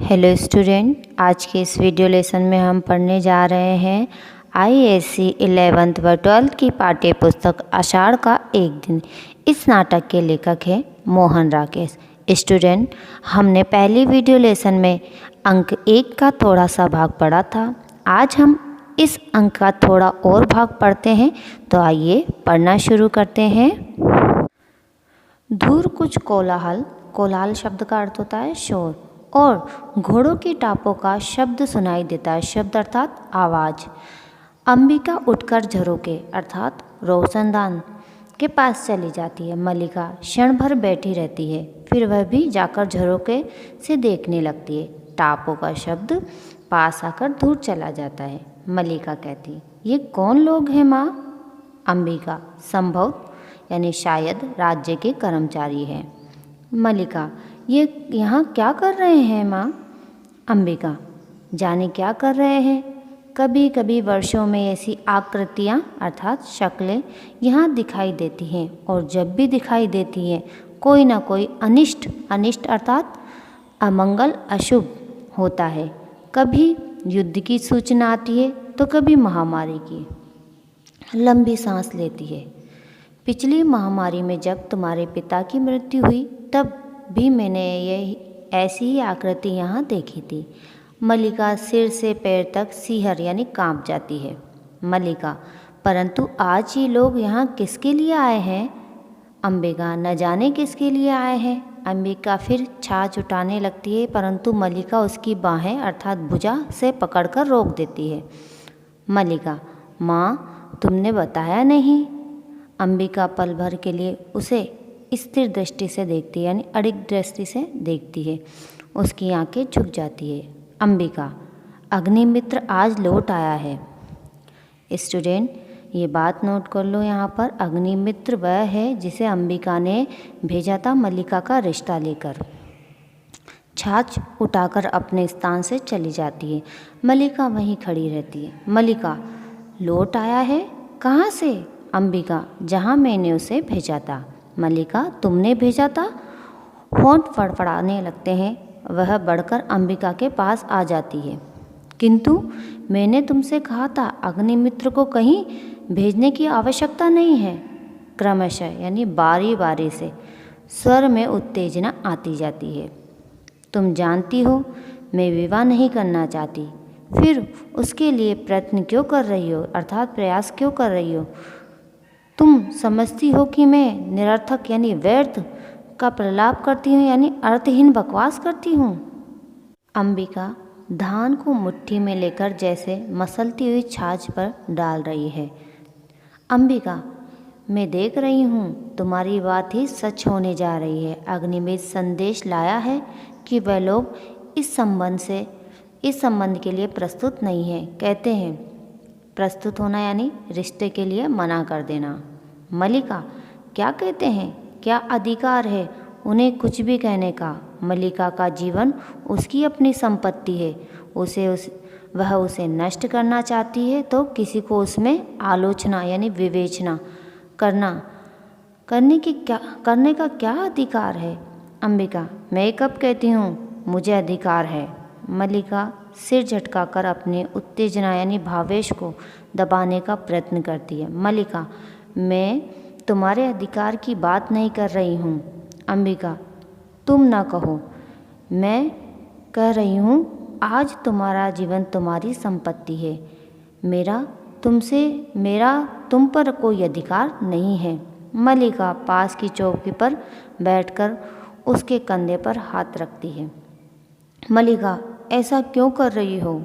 Hello student, आज के इस वीडियो लेसन में हम पढ़ने जा रहे हैं IASC 11th व 12th की पाठ्य पुस्तक आषाढ़ का एक दिन। इस नाटक के लेखक हैं मोहन राकेश। स्टूडेंट, हमने पहली वीडियो लेसन में अंक 1 का थोड़ा सा भाग पढ़ा था। आज हम इस अंक का थोड़ा और भाग पढ़ते हैं, तो आइए पढ़ना शुरू करते हैं। दूर कुछ कोलाहल, कोलाहल शब्द का अर्थ होता है शोर, और घोड़ों की टापों का शब्द सुनाई देता है। शब्द अर्थात आवाज़। अंबिका उठकर झरोके अर्थात रोशनदान के पास चली जाती है। मल्लिका क्षण भर बैठी रहती है, फिर वह भी जाकर झरोके से देखने लगती है। टापों का शब्द पास आकर दूर चला जाता है। मल्लिका कहती, ये कौन लोग हैं माँ? अंबिका, संभव यानी शायद राज्य के कर्मचारी हैं। मल्लिका, ये यहाँ क्या कर रहे हैं माँ? अंबिका, जाने क्या कर रहे हैं। कभी कभी वर्षों में ऐसी आकृतियाँ अर्थात शक्लें यहाँ दिखाई देती हैं, और जब भी दिखाई देती हैं कोई ना कोई अनिष्ट, अनिष्ट अर्थात अमंगल, अशुभ होता है। कभी युद्ध की सूचना आती है तो कभी महामारी की। लंबी सांस लेती है। पिछली महामारी में जब तुम्हारे पिता की मृत्यु हुई तब भी मैंने ये ऐसी ही आकृति यहाँ देखी थी। मल्लिका सिर से पैर तक सिहर यानी कांप जाती है। मल्लिका, परंतु आज ये लोग यहाँ किसके लिए आए हैं? अंबिका, न जाने किसके लिए आए हैं। अंबिका फिर छाछ उठाने लगती है, परंतु मल्लिका उसकी बाहें अर्थात भुजा से पकड़कर रोक देती है। मल्लिका, माँ तुमने बताया नहीं। अंबिका पल भर के लिए उसे स्थिर दृष्टि से देखती है यानी अड़िग दृष्टि से देखती है। उसकी आंखें झुक जाती है। अंबिका, अग्निमित्र आज लौट आया है। स्टूडेंट, ये बात नोट कर लो यहाँ पर। अग्निमित्र वह है जिसे अंबिका ने भेजा था मल्लिका का रिश्ता लेकर। छाछ उठाकर अपने स्थान से चली जाती है। मल्लिका वहीं खड़ी रहती है। मल्लिका, लौट आया है? कहाँ से? अंबिका, जहाँ मैंने उसे भेजा था। मल्लिका, तुमने भेजा था? होंठ फड़फड़ाने लगते हैं। वह बढ़कर अंबिका के पास आ जाती है। किंतु मैंने तुमसे कहा था अग्निमित्र को कहीं भेजने की आवश्यकता नहीं है। क्रमशः यानी बारी बारी से स्वर में उत्तेजना आती जाती है। तुम जानती हो मैं विवाह नहीं करना चाहती, फिर उसके लिए प्रयत्न क्यों कर रही हो अर्थात प्रयास क्यों कर रही हो? तुम समझती हो कि मैं निरर्थक यानी व्यर्थ का प्रलाप करती हूँ यानी अर्थहीन बकवास करती हूँ। अंबिका धान को मुट्ठी में लेकर जैसे मसलती हुई छाछ पर डाल रही है। अंबिका, मैं देख रही हूँ तुम्हारी बात ही सच होने जा रही है। अग्निमित्र संदेश लाया है कि वह लोग इस संबंध के लिए प्रस्तुत नहीं है। कहते हैं प्रस्तुत होना यानी रिश्ते के लिए मना कर देना। मल्लिका, क्या कहते हैं? क्या अधिकार है उन्हें कुछ भी कहने का? मल्लिका का जीवन उसकी अपनी संपत्ति है। वह उसे नष्ट करना चाहती है तो किसी को उसमें आलोचना यानी विवेचना करने का क्या अधिकार है? अंबिका, मैं कब कहती हूँ मुझे अधिकार है? मल्लिका सिर झटकाकर अपने उत्तेजना यानी भावेश को दबाने का प्रयत्न करती है। मल्लिका, मैं तुम्हारे अधिकार की बात नहीं कर रही हूँ। अंबिका, तुम ना कहो, मैं कह रही हूँ आज तुम्हारा जीवन तुम्हारी संपत्ति है। मेरा तुम पर कोई अधिकार नहीं है। मल्लिका पास की चौकी पर बैठकर उसके कंधे पर हाथ रखती है। मल्लिका, ऐसा क्यों कर रही हो?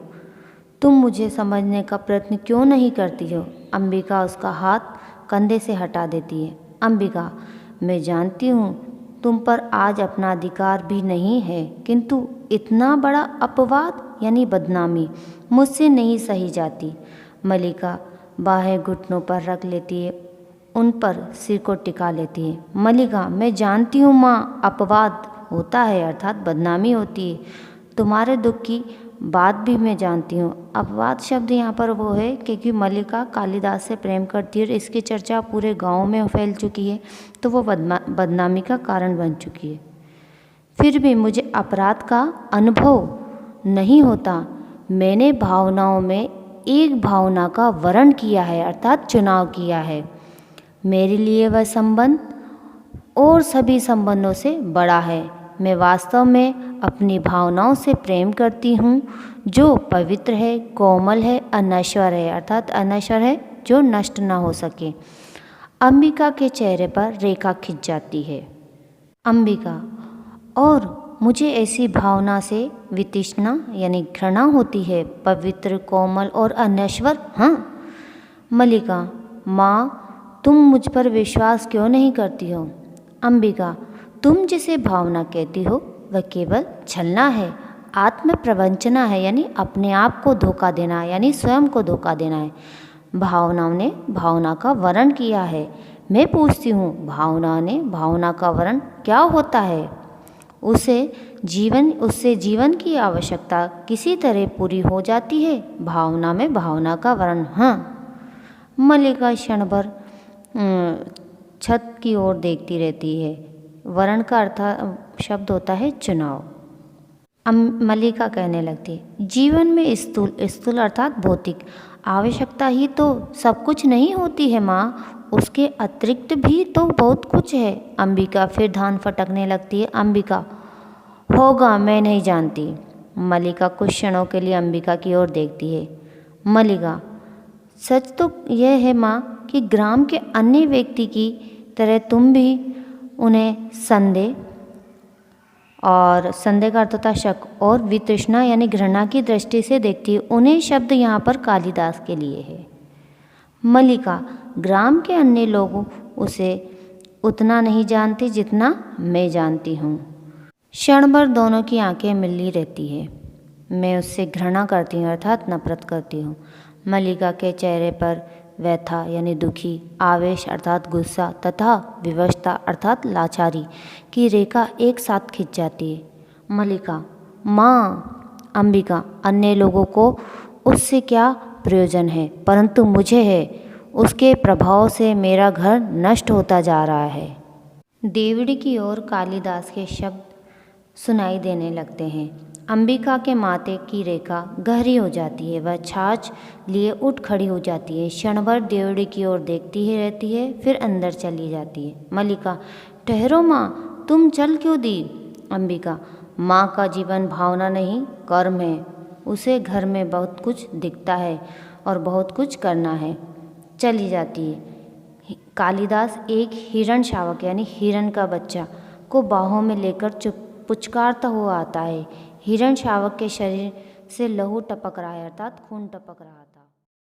तुम मुझे समझने का प्रयत्न क्यों नहीं करती हो? अंबिका उसका हाथ कंधे से हटा देती है। अंबिका, मैं जानती हूँ तुम पर आज अपना अधिकार भी नहीं है, किंतु इतना बड़ा अपवाद यानी बदनामी मुझसे नहीं सही जाती। मल्लिका बाहें घुटनों पर रख लेती है, उन पर सिर को टिका लेती है। मल्लिका, मैं जानती हूँ माँ, अपवाद होता है अर्थात बदनामी होती है। तुम्हारे दुख की बात भी मैं जानती हूँ। अपवाद शब्द यहाँ पर वो है क्योंकि मल्लिका कालिदास से प्रेम करती है और इसकी चर्चा पूरे गांव में फैल चुकी है, तो वो बदनामी का कारण बन चुकी है। फिर भी मुझे अपराध का अनुभव नहीं होता। मैंने भावनाओं में एक भावना का वर्ण किया है अर्थात चुनाव किया है। मेरे लिए वह संबंध और सभी संबंधों से बड़ा है। मैं वास्तव में अपनी भावनाओं से प्रेम करती हूँ, जो पवित्र है, कोमल है, अनश्वर है अर्थात अनश्वर है, जो नष्ट ना हो सके। अंबिका के चेहरे पर रेखा खिंच जाती है। अंबिका, और मुझे ऐसी भावना से वितृष्णा यानी घृणा होती है, पवित्र, कोमल और अनश्वर। हाँ। मल्लिका, माँ तुम मुझ पर विश्वास क्यों नहीं करती हो? अंबिका, तुम जिसे भावना कहती हो वह केवल छलना है, आत्म प्रवंचना है, यानी अपने आप को धोखा देना, यानी स्वयं को धोखा देना है। भावनाओं ने भावना का वर्ण किया है। मैं पूछती हूँ, भावना ने भावना का वर्ण क्या होता है? उससे जीवन की आवश्यकता किसी तरह पूरी हो जाती है। भावना में भावना का वर्ण। हाँ। मल्लिका क्षण भर छत की ओर देखती रहती है। वर्ण का अर्थ शब्द होता है चुनाव। मल्लिका कहने लगती है, जीवन में स्थूल अर्थात भौतिक आवश्यकता ही तो सब कुछ नहीं होती है माँ, उसके अतिरिक्त भी तो बहुत कुछ है। अंबिका फिर धान फटकने लगती है। अंबिका, होगा, मैं नहीं जानती। मल्लिका कुछ क्षणों के लिए अंबिका की ओर देखती है। मल्लिका, सच तो यह है माँ कि ग्राम के अन्य व्यक्ति की तरह तुम भी उन्हें संदेह का अर्थ होता शक और वितृष्णा यानी घृणा की दृष्टि से देखती है। उन्हें शब्द यहाँ पर कालिदास के लिए है। मल्लिका, ग्राम के अन्य लोग उसे उतना नहीं जानते जितना मैं जानती हूँ। क्षण भर दोनों की आंखें मिली रहती है। मैं उससे घृणा करती हूँ अर्थात नफरत करती हूँ। मल्लिका के चेहरे पर व्यथा यानी दुखी, आवेश अर्थात गुस्सा तथा विवशता अर्थात लाचारी की रेखा एक साथ खिंच जाती है। मल्लिका, माँ। अंबिका, अन्य लोगों को उससे क्या प्रयोजन है, परंतु मुझे है। उसके प्रभाव से मेरा घर नष्ट होता जा रहा है। देवड़ी की ओर कालिदास के शब्द सुनाई देने लगते हैं। अंबिका के माथे की रेखा गहरी हो जाती है। वह छाछ लिए उठ खड़ी हो जाती है। क्षण भर देवड़ी की ओर देखती ही रहती है, फिर अंदर चली जाती है। मल्लिका, ठहरो माँ, तुम चल क्यों दी? अंबिका, माँ का जीवन भावना नहीं कर्म है। उसे घर में बहुत कुछ दिखता है और बहुत कुछ करना है। चली जाती है। कालिदास एक हिरण शावक यानी हिरण का बच्चा को बाहों में लेकर पुचकारता हुआ आता है। हिरण शावक के शरीर से लहू टपक रहा है अर्थात खून टपक रहा था।